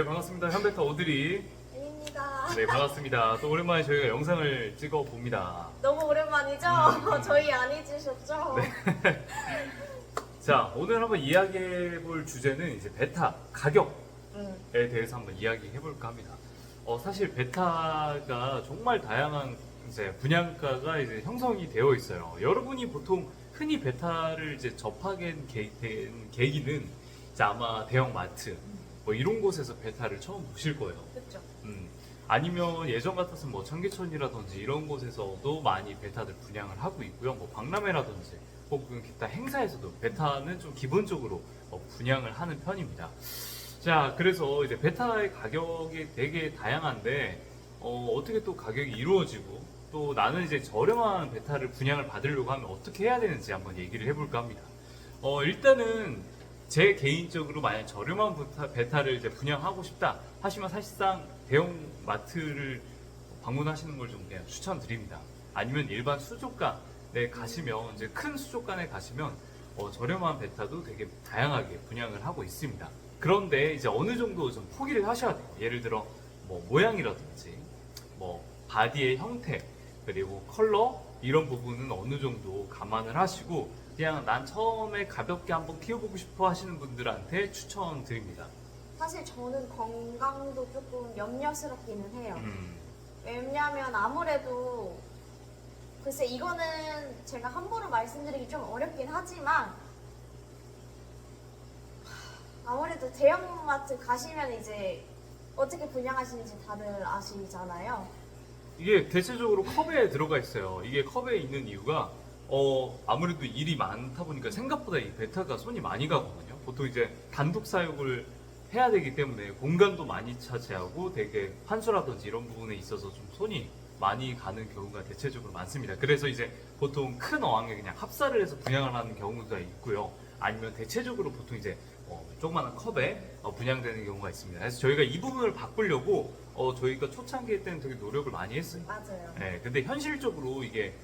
네, 반갑습니다. 현베타 오드리. 아닙니다. 네, 반갑습니다. 또 오랜만에 저희가 영상을 찍어 봅니다. 너무 오랜만이죠? 저희 안 잊으셨죠? 네. 자, 오늘 한번 이야기해 볼 주제는 이제 베타 가격에 대해서 한번 이야기해 볼까 합니다. 사실 베타가 정말 다양한 이제 분양가가 이제 형성이 되어 있어요. 여러분이 보통 흔히 베타를 이제 접하게 된 계기는 이제 아마 대형 마트 뭐 이런 곳에서 베타를 처음 보실 거예요. 그렇죠. 아니면 예전 같았으면 뭐 청계천이라든지 이런 곳에서도 많이 베타들 분양을 하고 있고요. 뭐 박람회라든지 혹은 기타 행사에서도 베타는 좀 기본적으로 분양을 하는 편입니다. 자, 그래서 이제 베타의 가격이 되게 다양한데 어떻게 또 가격이 이루어지고 또 나는 이제 저렴한 베타를 분양을 받으려고 하면 어떻게 해야 되는지 한번 얘기를 해볼까 합니다. 일단은 제 개인적으로 만약 저렴한 베타를 이제 분양하고 싶다 하시면 사실상 대형 마트를 방문하시는 걸 좀 그냥 추천드립니다. 아니면 일반 수족관에 가시면 이제 큰 수족관에 가시면 저렴한 베타도 되게 다양하게 분양을 하고 있습니다. 그런데 이제 어느 정도 좀 포기를 하셔야 돼요. 예를 들어 뭐 모양이라든지 뭐 바디의 형태 그리고 컬러 이런 부분은 어느 정도 감안을 하시고 그냥 난 처음에 가볍게 한번 키워보고 싶어 하시는 분들한테 추천드립니다. 사실 저는 건강도 조금 염려스럽기는 해요. 왜냐면 아무래도 글쎄 이거는 제가 함부로 말씀드리기 좀 어렵긴 하지만 아무래도 대형마트 가시면 이제 어떻게 분양하시는지 다들 아시잖아요. 이게 대체적으로 컵에 들어가 있어요. 이게 컵에 있는 이유가 아무래도 일이 많다 보니까 생각보다 이 베타가 손이 많이 가거든요. 보통 이제 단독 사육을 해야 되기 때문에 공간도 많이 차지하고 되게 환수라든지 이런 부분에 있어서 좀 손이 많이 가는 경우가 대체적으로 많습니다. 그래서 이제 보통 큰 어항에 그냥 합사를 해서 분양을 하는 경우가 있고요. 아니면 대체적으로 보통 이제 조그마한 컵에 분양되는 경우가 있습니다. 그래서 저희가 이 부분을 바꾸려고 저희가 초창기 때는 되게 노력을 많이 했어요. 맞아요. 네, 근데 현실적으로 이게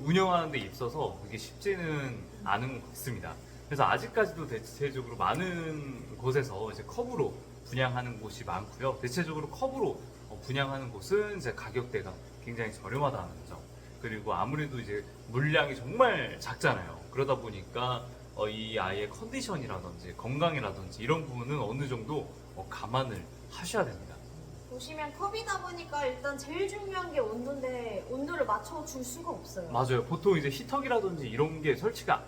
운영하는 데 있어서 그게 쉽지는 않은 것 같습니다. 그래서 아직까지도 대체적으로 많은 곳에서 이제 컵으로 분양하는 곳이 많고요. 대체적으로 컵으로 분양하는 곳은 이제 가격대가 굉장히 저렴하다는 점. 그리고 아무래도 이제 물량이 정말 작잖아요. 그러다 보니까 이 아이의 컨디션이라든지 건강이라든지 이런 부분은 어느 정도 감안을 하셔야 됩니다. 보시면 컵이다 보니까 일단 제일 중요한 게 온도인데 온도를 맞춰줄 수가 없어요. 맞아요. 보통 이제 히터기라든지 이런 게 설치가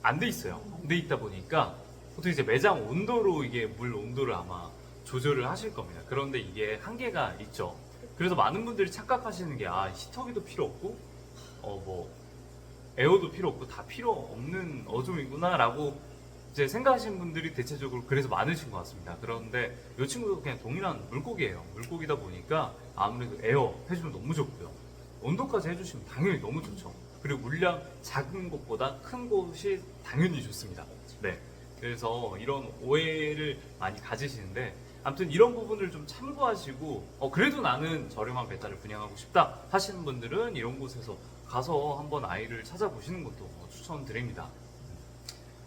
안 돼 있어요. 안 돼 있다 보니까 보통 이제 매장 온도로 이게 물 온도를 아마 조절을 하실 겁니다. 그런데 이게 한계가 있죠. 그래서 많은 분들이 착각하시는 게 히터기도 필요 없고 뭐 에어도 필요 없고 다 필요 없는 어종이구나라고 이제 생각하시는 분들이 대체적으로 그래서 많으신 것 같습니다. 그런데 이 친구도 그냥 동일한 물고기예요. 물고기다 보니까 아무래도 에어 해주면 너무 좋고요. 온도까지 해주시면 당연히 너무 좋죠. 그리고 물량 작은 곳보다 큰 곳이 당연히 좋습니다. 네. 그래서 이런 오해를 많이 가지시는데 아무튼 이런 부분을 좀 참고하시고 그래도 나는 저렴한 베타를 분양하고 싶다 하시는 분들은 이런 곳에서 가서 한번 아이를 찾아보시는 것도 추천드립니다.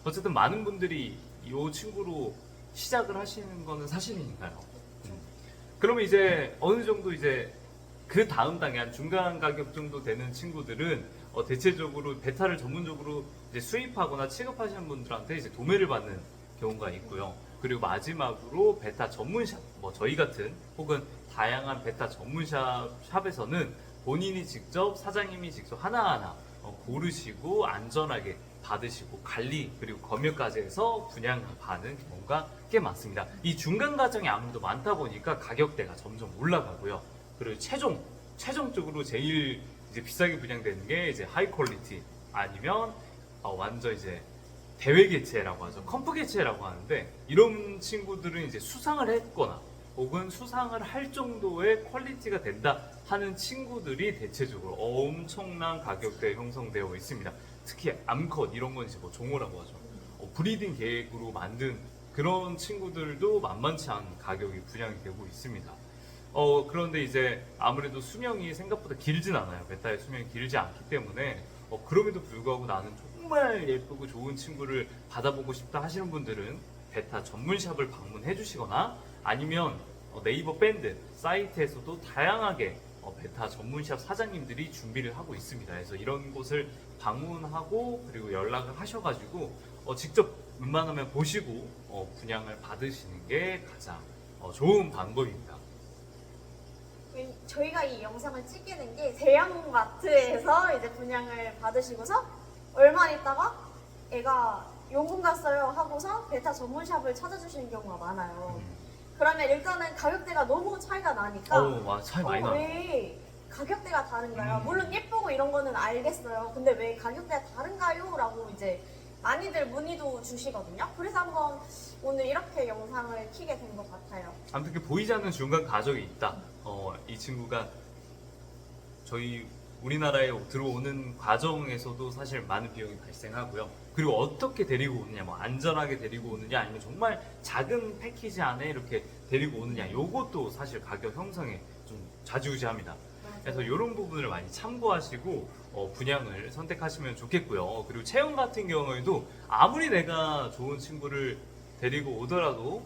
어쨌든 많은 분들이 이 친구로 시작을 하시는 거는 사실이니까요. 그러면 이제 어느 정도 이제 그 다음 단계 한 중간 가격 정도 되는 친구들은 대체적으로 베타를 전문적으로 이제 수입하거나 취급하시는 분들한테 이제 도매를 받는 경우가 있고요. 그리고 마지막으로 베타 전문샵, 뭐 저희 같은 혹은 다양한 베타 전문샵에서는 본인이 직접 사장님이 직접 하나하나 고르시고 안전하게 받으시고 관리 그리고 검역까지 해서 분양받는 경우가 꽤 많습니다. 이 중간 과정이 아무래도 많다 보니까 가격대가 점점 올라가고요. 그리고 최종적으로 제일 이제 비싸게 분양되는 게 이제 하이 퀄리티 아니면 완전 이제 대회 개체라고 하죠. 컴프 개체라고 하는데 이런 친구들은 이제 수상을 했거나 혹은 수상을 할 정도의 퀄리티가 된다 하는 친구들이 대체적으로 엄청난 가격대에 형성되어 있습니다. 특히 암컷 이런 건 이제 뭐 종어라고 하죠. 브리딩 계획으로 만든 그런 친구들도 만만치 않은 가격이 분양이 되고 있습니다. 그런데 이제 아무래도 수명이 생각보다 길진 않아요. 베타의 수명이 길지 않기 때문에 그럼에도 불구하고 나는 정말 예쁘고 좋은 친구를 받아보고 싶다 하시는 분들은 베타 전문샵을 방문해 주시거나 아니면 네이버 밴드 사이트에서도 다양하게 베타 전문샵 사장님들이 준비를 하고 있습니다. 그래서 이런 곳을 방문하고 그리고 연락을 하셔가지고 직접 웬만하면 보시고 분양을 받으시는 게 가장 좋은 방법입니다. 저희가 이 영상을 찍게 된 게 대형마트에서 이제 분양을 받으시고서 얼마 있다가 애가 용금 갔어요 하고서 베타 전문샵을 찾아주시는 경우가 많아요. 그러면 일단은 가격대가 너무 차이가 나니까 와, 차이 많이 나요. 왜 가격대가 다른가요? 음. 물론 예쁘고 이런 거는 알겠어요. 근데 왜 가격대가 다른가요? 라고 이제 많이들 문의도 주시거든요. 그래서 한번 오늘 이렇게 영상을 켜게 된 것 같아요. 아무튼 그 보이지 않는 중간 과정이 있다. 이 친구가 저희 우리나라에 들어오는 과정에서도 사실 많은 비용이 발생하고요. 그리고 어떻게 데리고 오느냐, 뭐 안전하게 데리고 오느냐, 아니면 정말 작은 패키지 안에 이렇게 데리고 오느냐, 요것도 사실 가격 형성에 좀 좌지우지합니다. 그래서 이런 부분을 많이 참고하시고 분양을 선택하시면 좋겠고요. 그리고 체형 같은 경우에도 아무리 내가 좋은 친구를 데리고 오더라도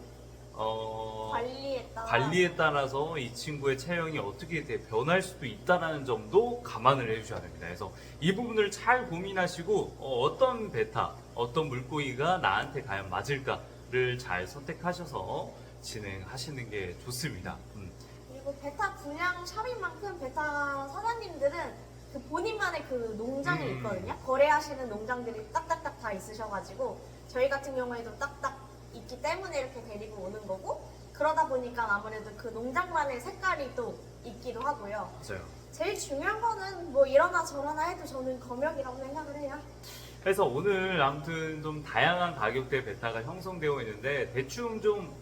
관리에 따라서 이 친구의 체형이 어떻게 변할 수도 있다는 점도 감안을 해주셔야 됩니다. 그래서 이 부분을 잘 고민하시고 어떤 베타, 어떤 물고기가 나한테 과연 맞을까를 잘 선택하셔서 진행하시는 게 좋습니다. 그리고 베타 분양 샵인 만큼 베타 사장님들은 그 본인만의 그 농장이 있거든요. 거래하시는 농장들이 딱딱딱 다 있으셔가지고 저희 같은 경우에도 딱딱 있기 때문에 이렇게 데리고 오는 거고, 그러다 보니까 아무래도 그 농장만의 색깔이 또 있기도 하고요. 맞아요. 제일 중요한 거는 뭐 이러나 저러나 해도 저는 검역이라고 생각을 해요. 그래서 오늘 아무튼 좀 다양한 가격대 베타가 형성되어 있는데 대충 좀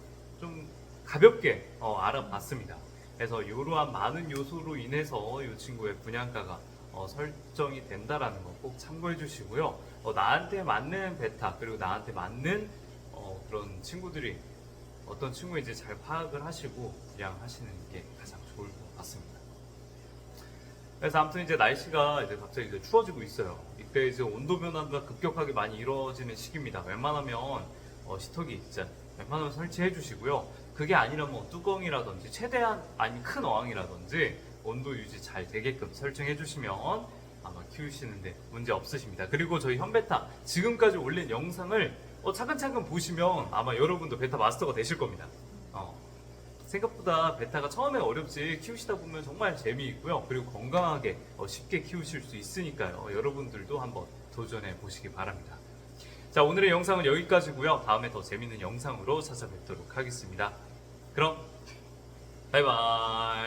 가볍게 알아봤습니다. 그래서 이러한 많은 요소로 인해서 이 친구의 분양가가 설정이 된다라는 거 꼭 참고해 주시고요. 나한테 맞는 베타 그리고 나한테 맞는 그런 친구들이 어떤 친구인지 잘 파악을 하시고 분양하시는 게 가장 좋을 것 같습니다. 그래서 아무튼 이제 날씨가 이제 갑자기 이제 추워지고 있어요. 이때 이제 온도 변화가 급격하게 많이 이루어지는 시기입니다. 웬만하면 시터기 진짜 웬만하면 설치해 주시고요. 그게 아니라 뭐 뚜껑이라든지 최대한 아니면 큰 어항이라든지 온도 유지 잘 되게끔 설정해 주시면 아마 키우시는데 문제 없으십니다. 그리고 저희 현베타 지금까지 올린 영상을 차근차근 보시면 아마 여러분도 베타 마스터가 되실 겁니다. 생각보다 베타가 처음에 어렵지 키우시다 보면 정말 재미있고요. 그리고 건강하게 쉽게 키우실 수 있으니까요. 여러분들도 한번 도전해 보시기 바랍니다. 자, 오늘의 영상은 여기까지고요. 다음에 더 재밌는 영상으로 찾아뵙도록 하겠습니다. 그럼 바이바이.